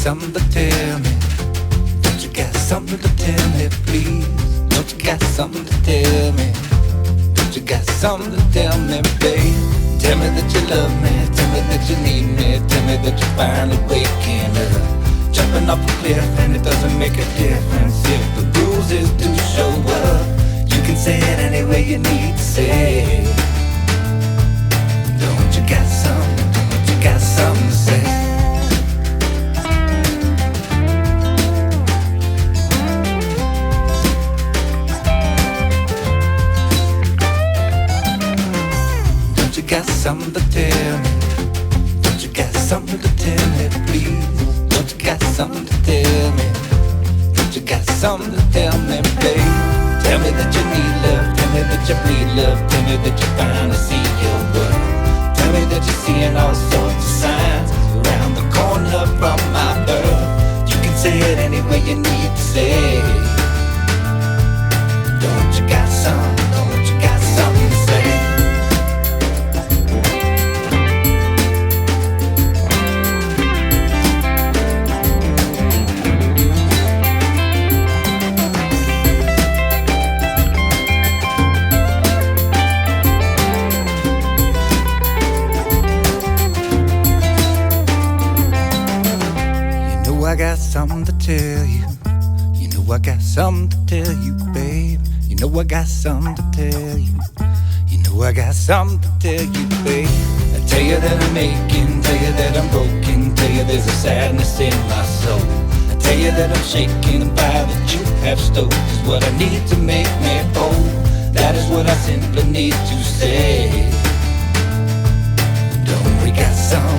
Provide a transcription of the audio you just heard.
something to tell me? Don't you got something to tell me, please? Don't you got something to tell me? Don't you got something to tell me, babe? Tell me that you love me, tell me that you need me, tell me that you're finally waking up, jumping off a cliff and it doesn't make a difference if the bruises do show up. You can say it any way you need to say it. Don't you got something, don't you got something to say? Don't you got something to tell me? Don't you got something to tell me, please? Don't you got something to tell me? Don't you got something to tell me, babe? Tell me that you need love, tell me that you bleed love, tell me that you finally see your worth. Tell me that you're seeing all sorts of signs around the corner from my birth. You can say it any way you need to say it. Don't you got something, don't you got something to say? I got something to tell you. You know I got something to tell you, babe. You know I got something to tell you. You know I got something to tell you, babe. I tell you that I'm aching, tell you that I'm broken, tell you there's a sadness in my soul. I tell you that I'm shaking, the fire that you have stoked is what I need to make me whole. That is what I simply need to say. Don't we got something?